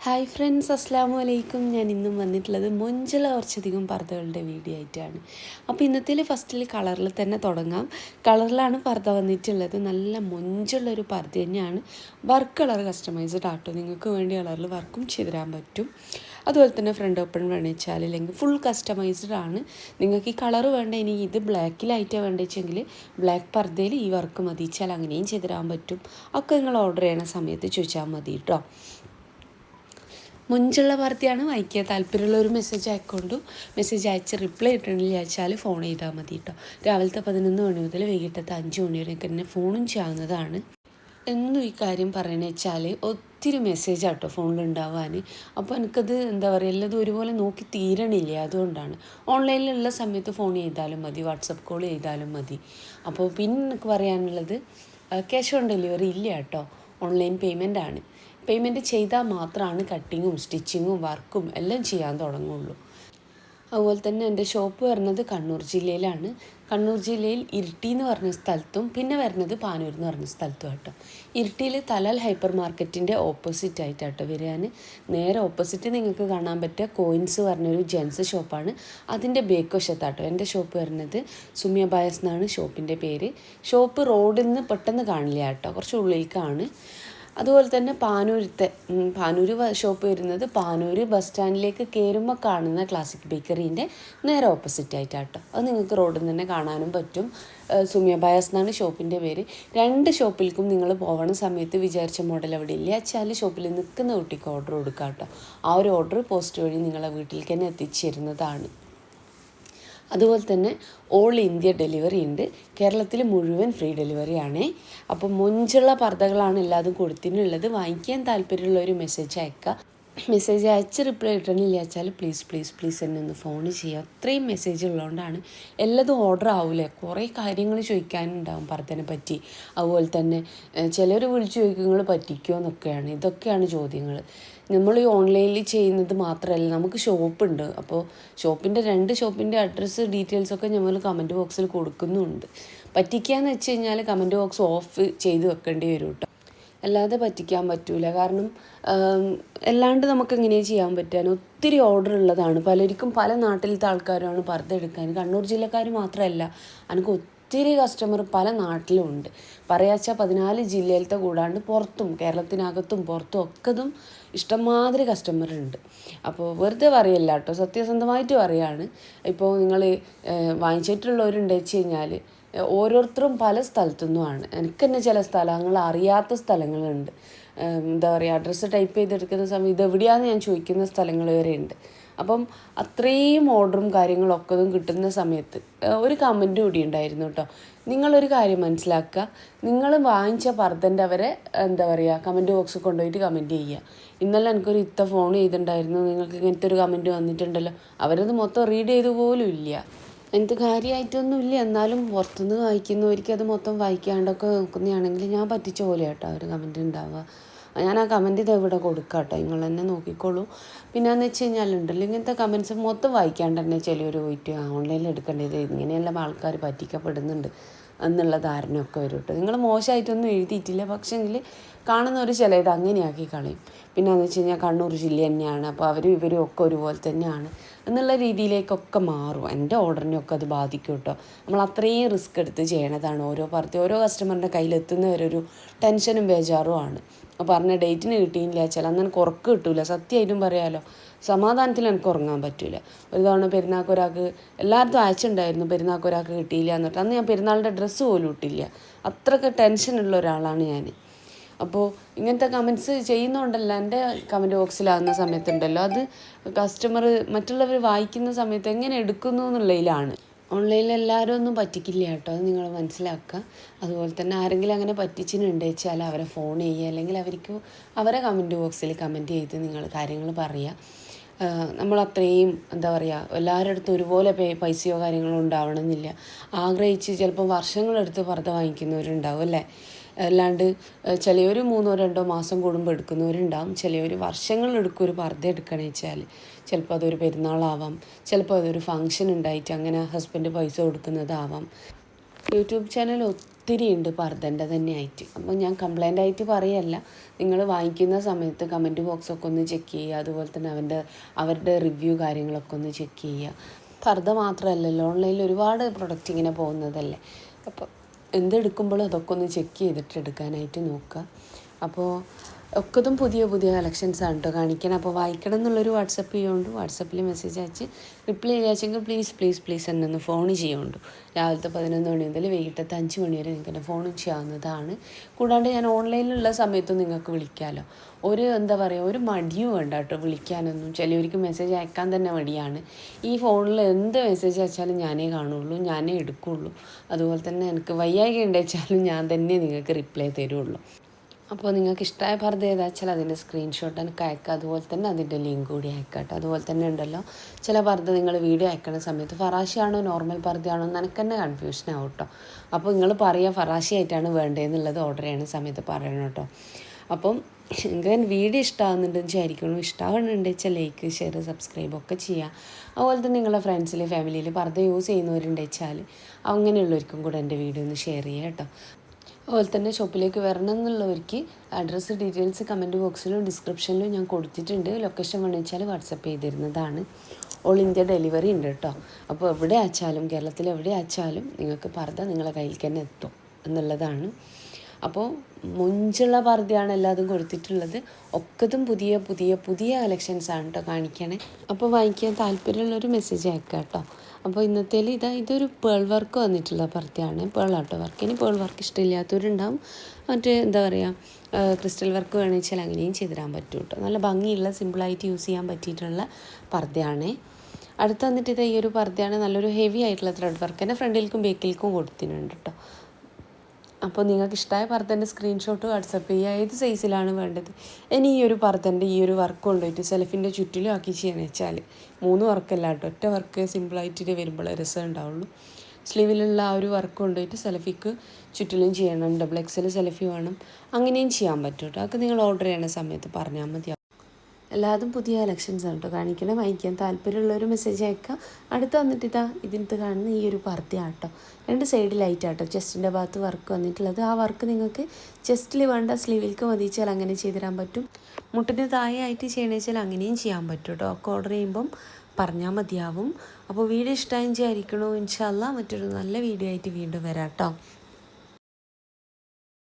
Hi friends, അസ്സാമു അലൈക്കും. ഞാൻ ഇന്നും വന്നിട്ടുള്ളത് മൊഞ്ചുള്ള കുറച്ചധികം പർദ്ദകളുടെ വീഡിയോ ആയിട്ടാണ്. അപ്പോൾ ഇന്നത്തേൽ ഫസ്റ്റിൽ കളറിൽ തന്നെ തുടങ്ങാം. കളറിലാണ് പർദ്ദ വന്നിട്ടുള്ളത്. നല്ല മൊഞ്ചുള്ളൊരു പർദ്ദ തന്നെയാണ്. വർക്ക് കളർ കസ്റ്റമൈസ്ഡ് ആട്ടോ. നിങ്ങൾക്ക് വേണ്ടി കളറിൽ വർക്കും ചെയ്തിടാൻ പറ്റും. അതുപോലെ തന്നെ ഫ്രണ്ട് ഓപ്പൺ വേണിച്ചാൽ അല്ലെങ്കിൽ ഫുൾ കസ്റ്റമൈസ്ഡ് ആണ്. നിങ്ങൾക്ക് ഈ കളർ വേണ്ട, ഇനി ഇത് ബ്ലാക്കിലായിട്ടാണ് വേണ്ടിച്ചെങ്കിൽ ബ്ലാക്ക് പർദ്ദയിൽ ഈ വർക്ക് മതിച്ചാൽ അങ്ങനെയും ചെയ്തിടാൻ പറ്റും. ഒക്കെ നിങ്ങൾ ഓർഡർ ചെയ്യണ സമയത്ത് ചോദിച്ചാൽ മതി കേട്ടോ. മുഞ്ചുള്ള വാർത്തയാണ്. വായിക്കുക താല്പര്യമുള്ള ഒരു മെസ്സേജ് അയക്കൊണ്ടു. മെസ്സേജ് അയച്ച് റിപ്ലൈ ഇട്ടിട്ടുണ്ടെങ്കിൽ അയച്ചാൽ ഫോൺ ചെയ്താൽ മതി കേട്ടോ. രാവിലത്തെ 11 മണി മുതൽ വൈകിട്ടത്തെ 5 മണി വരെയൊക്കെ തന്നെ ഫോണും ചെയ്യാവുന്നതാണ്. എന്നും ഈ കാര്യം പറയണ വെച്ചാൽ ഒത്തിരി മെസ്സേജ് ആട്ടോ ഫോണിലുണ്ടാവാൻ. അപ്പോൾ എനിക്കത് എന്താ പറയുക, എല്ലാതും ഒരുപോലെ നോക്കി തീരണില്ല. അതുകൊണ്ടാണ് ഓൺലൈനിലുള്ള സമയത്ത് ഫോൺ ചെയ്താലും മതി, വാട്സപ്പ് കോൾ ചെയ്താലും മതി. അപ്പോൾ പിന്നെ എനിക്ക് പറയാനുള്ളത്, ക്യാഷ് ഓൺ ഡെലിവറി ഇല്ല കേട്ടോ. ഓൺലൈൻ പേയ്മെൻ്റ് ആണ്. പേയ്മെൻറ്റ് ചെയ്താൽ മാത്രമാണ് കട്ടിങ്ങും സ്റ്റിച്ചിങ്ങും വർക്കും എല്ലാം ചെയ്യാൻ തുടങ്ങുള്ളൂ. അതുപോലെ തന്നെ എൻ്റെ ഷോപ്പ് വരുന്നത് കണ്ണൂർ ജില്ലയിലാണ്. കണ്ണൂർ ജില്ലയിൽ ഇരിട്ടി എന്ന് പറഞ്ഞ സ്ഥലത്തും പിന്നെ വരുന്നത് പാനൂർ എന്ന് പറഞ്ഞ സ്ഥലത്തും ആട്ടോ. ഇരിട്ടിയിൽ തലാൽ ഹൈപ്പർ മാർക്കറ്റിൻ്റെ ഓപ്പോസിറ്റ് ആയിട്ടാട്ടോ വരികയാണ്. നേരെ ഓപ്പോസിറ്റ് നിങ്ങൾക്ക് കാണാൻ പറ്റുക കോയിൻസ് പറഞ്ഞൊരു ജെൻസ് ഷോപ്പാണ്. അതിൻ്റെ ബേക്ക് വശത്താട്ടോ എൻ്റെ ഷോപ്പ് വരുന്നത്. സുമിയ ബായസ് എന്നാണ് ഷോപ്പിൻ്റെ പേര്. ഷോപ്പ് റോഡിൽ നിന്ന് പെട്ടെന്ന് കാണില്ല കേട്ടോ, കുറച്ച് ഉള്ളിലേക്കാണ്. അതുപോലെ തന്നെ പാനൂർ ഷോപ്പ് വരുന്നത് പാനൂർ ബസ് സ്റ്റാൻഡിലേക്ക് കയറുമ്പോൾ കാണുന്ന ക്ലാസിക് ബേക്കറീൻ്റെ നേരെ ഓപ്പോസിറ്റ് ആയിട്ടാട്ടോ. അത് നിങ്ങൾക്ക് റോഡിൽ നിന്ന് തന്നെ കാണാനും പറ്റും. സുമിയ ബായസ് എന്നാണ് ഷോപ്പിൻ്റെ പേര്. 2 ഷോപ്പിലേക്കും നിങ്ങൾ പോകുന്ന സമയത്ത് വിചാരിച്ച മോഡൽ അവിടെ ഇല്ല വെച്ചാൽ ഷോപ്പിൽ നിൽക്കുന്ന കുട്ടിക്ക് ഓർഡർ കൊടുക്കാം കേട്ടോ. ആ ഒരു ഓർഡർ പോസ്റ്റ് വഴി നിങ്ങളെ വീട്ടിലേക്ക് തന്നെ എത്തിച്ചേരുന്നതാണ്. അതുപോലെ തന്നെ ഓൾ ഇന്ത്യ ഡെലിവറി ഉണ്ട്. കേരളത്തിൽ മുഴുവൻ ഫ്രീ ഡെലിവറി ആണേ. അപ്പോൾ മൊഞ്ചുള്ള പർദ്ദകളാണ് എല്ലാതും കൊടുത്തിട്ടുള്ളത്. വാങ്ങിക്കാൻ താല്പര്യമുള്ള ഒരു മെസ്സേജ് അയക്കുക. മെസ്സേജ് അയച്ച് റിപ്ലൈ ഇട്ടണില്ല വെച്ചാൽ പ്ലീസ് എന്നെ ഒന്ന് ഫോൺ ചെയ്യുക. അത്രയും മെസ്സേജ് ഉള്ളതുകൊണ്ടാണ്. എല്ലാതും ഓർഡർ ആവില്ലേ, കുറേ കാര്യങ്ങൾ ചോദിക്കാനുണ്ടാവും പർദ്ദനെ പറ്റി. അതുപോലെ തന്നെ ചിലർ വിളിച്ച് ചോദിക്കും നിങ്ങൾ പറ്റിക്കുമോ എന്നൊക്കെയാണ്. ഇതൊക്കെയാണ് ചോദ്യങ്ങൾ. നമ്മൾ ഈ ഓൺലൈനിൽ ചെയ്യുന്നത് മാത്രമല്ല, നമുക്ക് ഷോപ്പുണ്ട്. അപ്പോൾ ഷോപ്പിൻ്റെ 2 ഷോപ്പിൻ്റെ അഡ്രസ്സ് ഡീറ്റെയിൽസൊക്കെ നമ്മൾ കമൻറ്റ് ബോക്സിൽ കൊടുക്കുന്നുണ്ട്. പറ്റിക്കാന്ന് വെച്ച് കഴിഞ്ഞാൽ കമൻറ്റ് ബോക്സ് ഓഫ് ചെയ്ത് വെക്കേണ്ടി വരും കേട്ടോ. അല്ലാതെ പറ്റിക്കാൻ പറ്റില്ല. കാരണം അല്ലാണ്ട് നമുക്ക് എങ്ങനെയാണ് ചെയ്യാൻ പറ്റാൻ. ഒത്തിരി ഓർഡർ ഉള്ളതാണ്. പലർക്കും പല നാട്ടിലത്തെ ആൾക്കാരുമാണ് പർദ്ദ എടുക്കാൻ. കണ്ണൂർ ജില്ലക്കാർ മാത്രമല്ല, എനിക്ക് ഒത്തിരി കസ്റ്റമർ പല നാട്ടിലും ഉണ്ട്. പറയാച്ചാൽ 14 ജില്ലയിലത്തെ കൂടാണ്ട് പുറത്തും കേരളത്തിനകത്തും പുറത്തും ഒക്കതും ഇഷ്ടംമാതിരി കസ്റ്റമർ ഉണ്ട്. അപ്പോൾ വെറുതെ പറയല്ല കേട്ടോ, സത്യസന്ധമായിട്ട് പറയാണ്. ഇപ്പോൾ നിങ്ങൾ വാങ്ങിച്ചിട്ടുള്ളവരുണ്ട് വെച്ച് കഴിഞ്ഞാൽ ഓരോരുത്തരും പല സ്ഥലത്തുനിന്നുമാണ്. എനിക്ക് തന്നെ ചില സ്ഥലങ്ങൾ അറിയാത്ത സ്ഥലങ്ങളുണ്ട്. എന്താ പറയുക, അഡ്രസ്സ് ടൈപ്പ് ചെയ്തെടുക്കുന്ന സമയം ഇതെവിടെയാണെന്ന് ഞാൻ ചോദിക്കുന്ന സ്ഥലങ്ങൾ വരെ ഉണ്ട്. അപ്പം അത്രയും ഓർഡറും കാര്യങ്ങളൊക്കെ കിട്ടുന്ന സമയത്ത് ഒരു കമൻറ്റ് കൂടി ഉണ്ടായിരുന്നു കേട്ടോ. നിങ്ങളൊരു കാര്യം മനസ്സിലാക്കുക, നിങ്ങൾ വാങ്ങിച്ച പർദ്ദൻ്റെ അവരെ എന്താ പറയുക കമൻറ്റ് ബോക്സിൽ കൊണ്ടുപോയിട്ട് കമൻറ്റ് ചെയ്യുക. ഇന്നലെ എനിക്കൊരു ഫോൺ ചെയ്തിട്ടുണ്ടായിരുന്നു, നിങ്ങൾക്ക് ഇങ്ങനത്തെ ഒരു കമൻറ്റ് വന്നിട്ടുണ്ടല്ലോ. അവരത് മൊത്തം റീഡ് ചെയ്തു പോലും ഇല്ല. എനിക്ക് കാര്യമായിട്ടൊന്നും ഇല്ല. എന്നാലും പുറത്തുനിന്ന് വായിക്കുന്നവർക്ക് അത് മൊത്തം വായിക്കാണ്ടൊക്കെ നോക്കുന്നതാണെങ്കിൽ ഞാൻ പറ്റിച്ച പോലെ കേട്ടോ അവർ കമൻറ്റ് ഉണ്ടാവുക. ഞാൻ ആ കമൻറ്റ് ഇത് ഇവിടെ കൊടുക്കാം കേട്ടോ, നിങ്ങൾ തന്നെ നോക്കിക്കോളൂ. പിന്നെയെന്ന് വെച്ച് കഴിഞ്ഞാലുണ്ടല്ലോ, ഇങ്ങനത്തെ കമൻറ്റ്സ് മൊത്തം വായിക്കാണ്ട് തന്നെ ചിലർ പോയിട്ട് ഓൺലൈനിൽ എടുക്കേണ്ടത് ഇങ്ങനെയെല്ലാം ആൾക്കാർ പറ്റിക്കപ്പെടുന്നുണ്ട് എന്നുള്ള ധാരണയൊക്കെ വരും കേട്ടോ. നിങ്ങൾ മോശമായിട്ടൊന്നും എഴുതിയിട്ടില്ല, പക്ഷേങ്കിൽ കാണുന്നവർ ചിലത് അങ്ങനെയാക്കി കളയും. പിന്നെയെന്ന് വെച്ച് കഴിഞ്ഞാൽ കണ്ണൂർ ജില്ല തന്നെയാണ്, അപ്പോൾ ഇവരും ഒക്കെ ഒരുപോലെ തന്നെയാണ് എന്നുള്ള രീതിയിലേക്കൊക്കെ മാറും. എൻ്റെ ഓർഡറിനെയൊക്കെ അത് ബാധിക്കും കേട്ടോ. നമ്മൾ അത്രയും റിസ്ക് എടുത്ത് ചെയ്യണതാണ്. ഓരോ കസ്റ്റമറിൻ്റെ കയ്യിലെത്തുന്നവരൊരു ടെൻഷനും ബേജാറും ആണ്. പറഞ്ഞ ഡേറ്റിന് കിട്ടിയില്ല വെച്ചാൽ അന്ന് എനിക്ക് ഉറക്കം കിട്ടില്ല. സത്യമായിട്ടും പറയാമല്ലോ, സമാധാനത്തിൽ എനിക്ക് ഉറങ്ങാൻ പറ്റില്ല. ഒരു തവണ പെരുന്നാൾക്ക് ഒരാൾക്ക് എല്ലായിടത്തും അയച്ചിട്ടുണ്ടായിരുന്നു, പെരുന്നാൾക്ക് ഒരാൾക്ക് കിട്ടിയില്ല എന്നിട്ട് അന്ന് ഞാൻ പെരുന്നാളിൻ്റെ ഡ്രസ്സ് പോലും ഇട്ടില്ല. അത്രയ്ക്ക് ടെൻഷനുള്ള ഒരാളാണ് ഞാൻ. അപ്പോൾ ഇങ്ങനത്തെ കമൻറ്റ്സ് ചെയ്യുന്നതുകൊണ്ടല്ല, എൻ്റെ കമൻറ്റ് ബോക്സിലാകുന്ന സമയത്തുണ്ടല്ലോ, അത് കസ്റ്റമർ മറ്റുള്ളവർ വായിക്കുന്ന സമയത്ത് എങ്ങനെ എടുക്കുന്നു എന്നുള്ളതിലാണ്. ഓൺലൈനിൽ എല്ലാവരും ഒന്നും പറ്റിക്കില്ല കേട്ടോ, അത് നിങ്ങൾ മനസ്സിലാക്കുക. അതുപോലെ തന്നെ ആരെങ്കിലും അങ്ങനെ പറ്റിച്ചിട്ടുണ്ട് വെച്ചാൽ അവരെ ഫോൺ ചെയ്യുക, അല്ലെങ്കിൽ അവരെ കമൻറ്റ് ബോക്സിൽ കമൻറ്റ് ചെയ്ത് നിങ്ങൾ കാര്യങ്ങൾ പറയുക. നമ്മളത്രയും എന്താ പറയുക, എല്ലാവരുടെ അടുത്തും ഒരുപോലെ പൈസയോ കാര്യങ്ങളോ ഉണ്ടാവണമെന്നില്ല. ആഗ്രഹിച്ച് ചിലപ്പോൾ വർഷങ്ങളെടുത്ത് പർദ്ദ വാങ്ങിക്കുന്നവരുണ്ടാവും അല്ലേ. അല്ലാണ്ട് ചിലവർ 3-2 മാസം കൂടുമ്പോൾ എടുക്കുന്നവരുണ്ടാവും. ചിലവർ വർഷങ്ങളെടുക്കും ഒരു പർദ്ദ എടുക്കണമെന്ന് വെച്ചാൽ. ചിലപ്പോൾ അതൊരു പെരുന്നാളാവാം, ചിലപ്പോൾ അതൊരു ഫങ്ഷൻ ഉണ്ടായിട്ട് അങ്ങനെ ഹസ്ബൻഡ് പൈസ കൊടുക്കുന്നതാവാം. യൂട്യൂബ് ചാനൽ ഒത്തിരി ഉണ്ട് പർദ്ദൻ്റെ തന്നെ ആയിട്ട്. അപ്പോൾ ഞാൻ കംപ്ലൈൻ്റ് ആയിട്ട് പറയല്ല, നിങ്ങൾ വാങ്ങിക്കുന്ന സമയത്ത് കമൻറ്റ് ബോക്സൊക്കെ ഒന്ന് ചെക്ക് ചെയ്യുക. അതുപോലെ തന്നെ അവരുടെ റിവ്യൂ കാര്യങ്ങളൊക്കെ ഒന്ന് ചെക്ക് ചെയ്യുക. പർദ്ദ മാത്രമല്ലല്ലോ, ഓൺലൈനിൽ ഒരുപാട് പ്രൊഡക്റ്റ് ഇങ്ങനെ പോകുന്നതല്ലേ. അപ്പോൾ എന്തെടുക്കുമ്പോഴും അതൊക്കെ ഒന്ന് ചെക്ക് ചെയ്തിട്ട് എടുക്കാനായിട്ട് നോക്കുക. അപ്പോൾ ഒക്കതും പുതിയ പുതിയ കളക്ഷൻസാണ് കേട്ടോ കാണിക്കണം. അപ്പോൾ വായിക്കണം എന്നുള്ളൊരു വാട്സപ്പ് ചെയ്യുന്നുണ്ട്. വാട്സപ്പിൽ മെസ്സേജ് അയച്ച് റിപ്ലൈ ചെയ്യാച്ചെങ്കിൽ പ്ലീസ് എന്നെ ഒന്ന് ഫോൺ ചെയ്യുന്നുണ്ട്. രാവിലത്തെ 11 മണി മുതൽ വൈകിട്ടത്തെ 5 മണി വരെ നിങ്ങൾക്ക് എന്നെ ഫോണും ചെയ്യാവുന്നതാണ്. കൂടാണ്ട് ഞാൻ ഓൺലൈനിലുള്ള സമയത്തും നിങ്ങൾക്ക് വിളിക്കാമല്ലോ. ഒരു മടിയും വേണ്ട കേട്ടോ വിളിക്കാനൊന്നും. ചിലവർക്ക് മെസ്സേജ് അയക്കാൻ തന്നെ മടിയാണ്. ഈ ഫോണിൽ എന്ത് മെസ്സേജ് അയച്ചാലും ഞാനേ കാണുള്ളൂ, ഞാനേ എടുക്കുകയുള്ളൂ. അതുപോലെ തന്നെ എനിക്ക് വയ്യായ്ക ഉണ്ടെച്ചാലും ഞാൻ തന്നെ നിങ്ങൾക്ക് റിപ്ലൈ തരുള്ളൂ. അപ്പോൾ നിങ്ങൾക്ക് ഇഷ്ടമായ പർദ്ദ ഏതാ വെച്ചാൽ അതിൻ്റെ സ്ക്രീൻഷോട്ട് എനിക്ക് അയക്കുക. അതുപോലെ തന്നെ അതിൻ്റെ ലിങ്ക് കൂടി അയക്കുക കേട്ടോ. അതുപോലെ തന്നെ ഉണ്ടല്ലോ, ചില പർദ്ദ നിങ്ങൾ വീഡിയോ അയക്കുന്ന സമയത്ത് ഫറാശിയാണോ നോർമൽ പർദ്ദയാണോ എന്ന് എനിക്ക് തന്നെ കൺഫ്യൂഷൻ ആവും കേട്ടോ. അപ്പോൾ നിങ്ങൾ പറയുക ഫറാശി ആയിട്ടാണ് വേണ്ടതെന്നുള്ളത് ഓർഡർ ചെയ്യുന്ന സമയത്ത് പറയണം കേട്ടോ. അപ്പം നിങ്ങൾക്ക് വീഡിയോ ഇഷ്ടമാകുന്നുണ്ടെന്ന് വിചാരിക്കണം. ഇഷ്ടമാകുന്നുണ്ട് വെച്ചാൽ ലൈക്ക്, ഷെയർ, സബ്സ്ക്രൈബ് ഒക്കെ ചെയ്യുക. അതുപോലെ തന്നെ നിങ്ങളുടെ ഫ്രണ്ട്സിൽ ഫാമിലിയിൽ പർദ്ദ യൂസ് ചെയ്യുന്നവരുണ്ട് വെച്ചാൽ അങ്ങനെയുള്ളവർക്കും കൂടെ എൻ്റെ വീഡിയോ ഒന്ന് ഷെയർ ചെയ്യുക കേട്ടോ. അതുപോലെ തന്നെ ഷോപ്പിലേക്ക് വരണം എന്നുള്ളവർക്ക് അഡ്രസ്സ് ഡീറ്റെയിൽസ് കമൻറ്റ് ബോക്സിലും ഡിസ്ക്രിപ്ഷനിലും ഞാൻ കൊടുത്തിട്ടുണ്ട്. ലൊക്കേഷൻ വേണമെന്ന് വെച്ചാൽ വാട്സപ്പ് ചെയ്തിരുന്നതാണ്. ഓൾ ഇന്ത്യ ഡെലിവറി ഉണ്ട് കേട്ടോ. അപ്പോൾ എവിടെ അയച്ചാലും, കേരളത്തിൽ എവിടെ അയച്ചാലും നിങ്ങൾക്ക് പർദ്ദ നിങ്ങളുടെ കയ്യിൽ തന്നെ എത്തും എന്നുള്ളതാണ്. അപ്പോൾ മുഞ്ചുള്ള പർദ്ദയാണ് എല്ലാതും കൊടുത്തിട്ടുള്ളത്. ഒക്കതും പുതിയ പുതിയ പുതിയ കളക്ഷൻസാണ് കേട്ടോ കാണിക്കണേ. അപ്പോൾ വാങ്ങിക്കാൻ താല്പര്യമുള്ളൊരു മെസ്സേജ് അയക്കാം കേട്ടോ. അപ്പോൾ ഇന്നത്തേൽ ഇതൊരു പേൾ വർക്ക് വന്നിട്ടുള്ള പർദ്ദയാണ്. പേളാട്ടോ വർക്ക്. ഇനി പേൾ വർക്ക് ഇഷ്ടമില്ലാത്തവരുണ്ടാവും. എന്താ പറയുക, ക്രിസ്റ്റൽ വർക്ക് വേണമെന്ന് വെച്ചാൽ അങ്ങനെയും ചെയ്തിടാൻ പറ്റും കേട്ടോ. നല്ല ഭംഗിയുള്ള സിമ്പിളായിട്ട് യൂസ് ചെയ്യാൻ പറ്റിയിട്ടുള്ള പർദ്ദയാണ്. അടുത്ത് വന്നിട്ട് ഈ ഒരു പർദ്ദയാണ്. നല്ലൊരു ഹെവി ആയിട്ടുള്ള ത്രെഡ് വർക്ക് തന്നെ ഫ്രണ്ടിലേക്കും ബാക്കിലേക്കും കൊടുത്തിട്ടുണ്ട് കേട്ടോ. അപ്പോൾ നിങ്ങൾക്ക് ഇഷ്ടമായ പർദ്ദൻ്റെ സ്ക്രീൻഷോട്ട് വാട്സപ്പ് ചെയ്യുക. ഏത് സൈസിലാണ് വേണ്ടത്. ഇനി ഈ ഒരു പർദ്ദൻ്റെ ഈ ഒരു വർക്ക് കൊണ്ടുപോയിട്ട് സെൽഫിൻ്റെ ചുറ്റിലും ആക്കി ചെയ്യണമെന്ന് വെച്ചാൽ 3 വർക്കല്ല കേട്ടോ, ഒറ്റ വർക്ക് സിമ്പിളായിട്ട് വരുമ്പോൾ രസം ഉണ്ടാവുള്ളൂ. സ്ലീവിലുള്ള ആ ഒരു വർക്ക് കൊണ്ടുപോയിട്ട് സെൽഫിക്ക് ചുറ്റിലും ചെയ്യണം. XXL സെൽഫി വേണം, അങ്ങനെയും ചെയ്യാൻ പറ്റും കേട്ടോ. അതൊക്കെ നിങ്ങൾ ഓർഡർ ചെയ്യുന്ന സമയത്ത് പറഞ്ഞാൽ മതി. എല്ലാതും പുതിയ കളക്ഷൻസ് ആണ് കേട്ടോ കാണിക്കണം. വാങ്ങിക്കാൻ താല്പര്യമുള്ളൊരു മെസ്സേജ് അയക്കുക. അടുത്ത് വന്നിട്ട് ഇതിനകത്ത് കാണുന്ന ഈ ഒരു പർദ്ദയാണ് കേട്ടോ. 2 സൈഡിലായിട്ടാട്ടോ ചെസ്റ്റിൻ്റെ ഭാഗത്ത് വർക്ക് വന്നിട്ടുള്ളത്. ആ വർക്ക് നിങ്ങൾക്ക് ചെസ്റ്റിൽ വേണ്ട സ്ലീവിലേക്ക് മതിച്ചാൽ അങ്ങനെ ചെയ്തിടാൻ പറ്റും. മുട്ടിന് താഴെ ആയിട്ട് ചെയ്യണമെന്ന് വെച്ചാൽ അങ്ങനെയും ചെയ്യാൻ പറ്റും കേട്ടോ. ഒക്കെ ഓർഡർ ചെയ്യുമ്പം പറഞ്ഞാൽ മതിയാവും. അപ്പോൾ വീഡിയോ ഇഷ്ടമായി വിചാരിക്കണോ. ഇൻഷാ അല്ലാഹ് മറ്റൊരു നല്ല വീഡിയോ ആയിട്ട് വീണ്ടും വരാം കേട്ടോ.